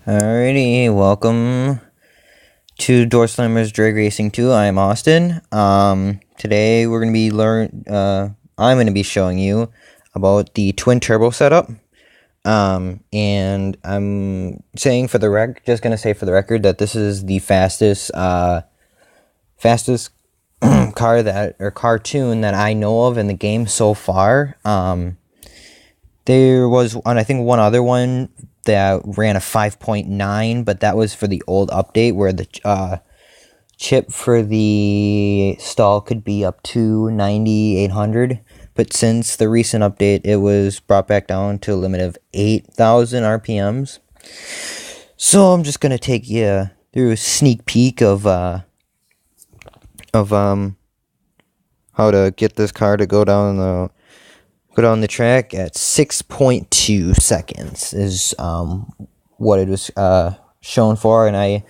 Alrighty, welcome to Doorslammers Drag Racing 2. I'm Austin. Today we're gonna be I'm gonna be showing you about the twin turbo setup. And I'm saying for the just gonna say for the record that this is the fastest cartoon that I know of in the game so far. There was I think one other one that ran a 5.9, but that was for the old update where the chip for the stall could be up to 9,800. But since the recent update, it was brought back down to a limit of 8,000 RPMs. So I'm just gonna take you through a sneak peek of how to get this car to go down the track at 6.2 seconds is what it was shown for, and I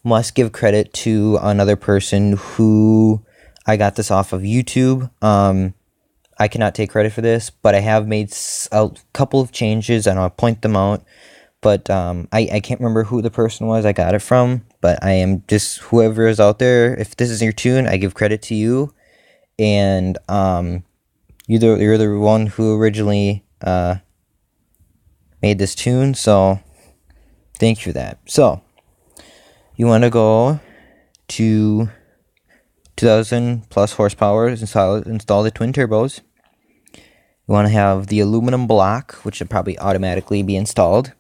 must give credit to another person who I got this off of YouTube. I cannot take credit for this, but I have made a couple of changes, and I'll point them out. But I can't remember who the person was I got it from, but I am just whoever is out there. If this is your tune, I give credit to you, and you're the one who originally made this tune, so thank you for that. So you want to go to 2,000 plus horsepower, install the twin turbos. You want to have the aluminum block, which should probably automatically be installed.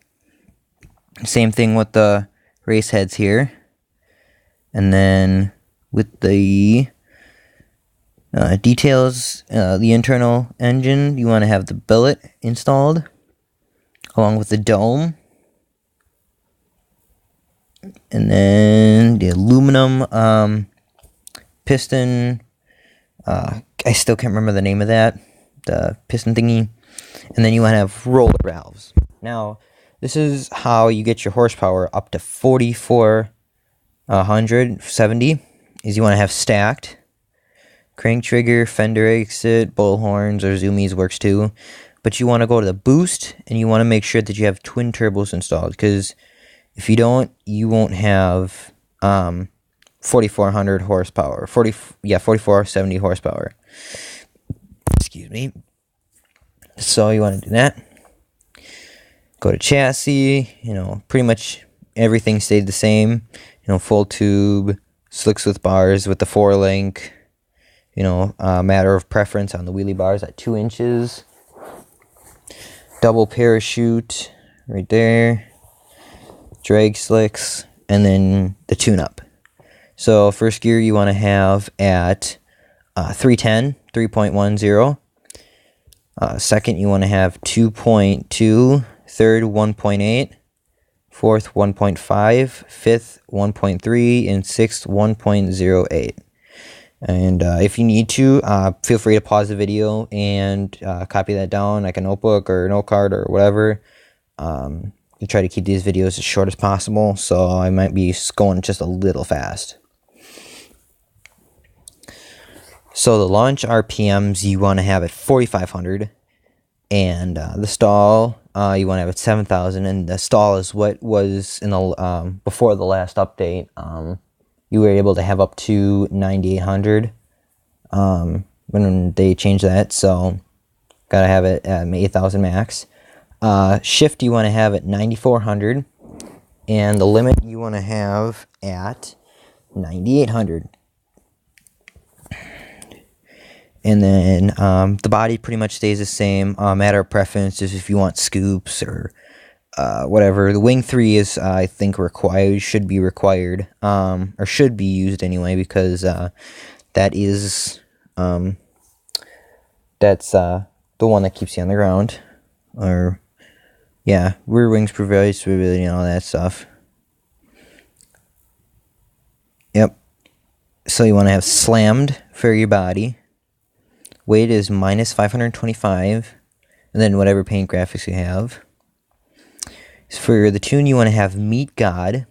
Same thing with the race heads here. And then with the details, the internal engine, you want to have the billet installed along with the dome, and then the aluminum piston. I still can't remember the name of that, the piston thingy. And then you want to have roller valves. Now this is how you get your horsepower up to 4,470. Is you want to have stacked crank trigger, fender exit, bullhorns, or zoomies works too. But you want to go to the boost, and you want to make sure that you have twin turbos installed, because if you don't, you won't have 4,400 horsepower. 4,470 horsepower. Excuse me. So you want to do that. Go to chassis. Pretty much everything stayed the same. Full tube, slicks with bars with the 4-link. Matter of preference on the wheelie bars at 2 inches. Double parachute right there. Drag slicks, and then the tune-up. So first gear you want to have at 310, 3.10. Second you want to have 2.2. Third 1.8. Fourth 1.5. Fifth 1.3. And sixth 1.08. And if you need to, feel free to pause the video and copy that down like a notebook or a note card or whatever. I try to keep these videos as short as possible, so I might be going just a little fast. So the launch RPMs you want to have at 4,500, and the stall you want to have at 7,000. And the stall is what was in the before the last update. You were able to have up to 9,800 when they changed that, so gotta have it at 8,000 max. Shift you want to have at 9,400, and the limit you want to have at 9,800. And then the body pretty much stays the same. Matter of preference is if you want scoops or whatever. The wing 3 is, I think, should be required, or should be used anyway, because that is that's the one that keeps you on the ground. Or yeah, rear wings provide stability and all that stuff. Yep. So you want to have slammed for your body. Weight is minus 525, and then whatever paint graphics you have. For the tune, you want to have Meet God.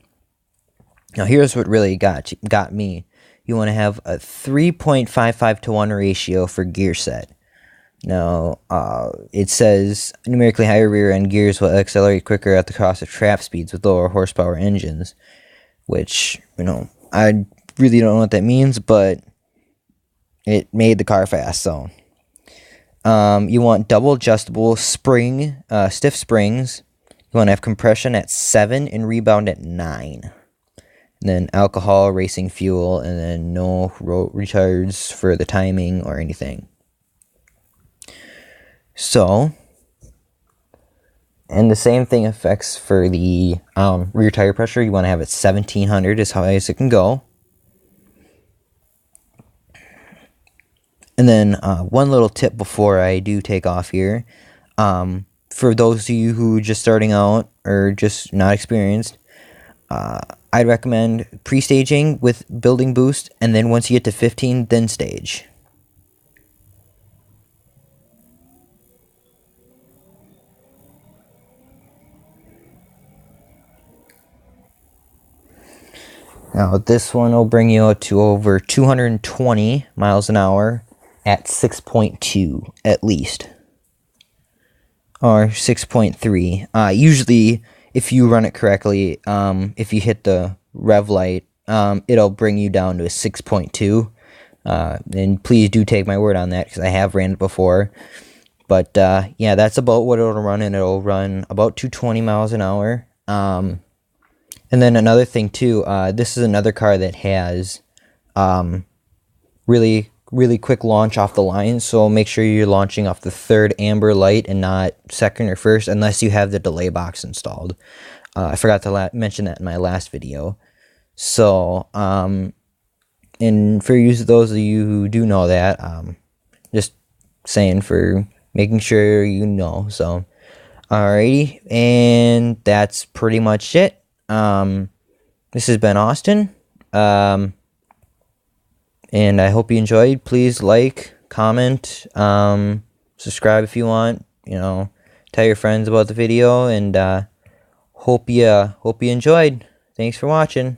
Now, here's what really got me. You want to have a 3.55 to 1 ratio for gear set. Now, it says numerically higher rear end gears will accelerate quicker at the cost of trap speeds with lower horsepower engines, which, I really don't know what that means, but it made the car fast, so. You want double adjustable stiff springs. You want to have compression at 7 and rebound at 9. And then alcohol, racing fuel, and then no retards for the timing or anything. So, and the same thing affects for the rear tire pressure. You want to have it 1700 as high as it can go. And then one little tip before I do take off here. For those of you who are just starting out or just not experienced, I'd recommend pre-staging with building boost, and then once you get to 15, then stage. Now this one will bring you to over 220 miles an hour at 6.2 at least. Or 6.3. Usually, if you run it correctly, if you hit the rev light, it'll bring you down to a 6.2. And please do take my word on that, because I have ran it before. But, yeah, that's about what it'll run, and it'll run about 220 miles an hour. And then another thing, too, this is another car that has really quick launch off the line, so make sure you're launching off the third amber light and not second or first, unless you have the delay box installed. I forgot to mention that in my last video. So, and for those of you who do know that, just saying for making sure you know. So, alrighty, and that's pretty much it. This has been Austin. And I hope you enjoyed. Please like, comment, subscribe if you want. Tell your friends about the video, and hope you enjoyed. Thanks for watching.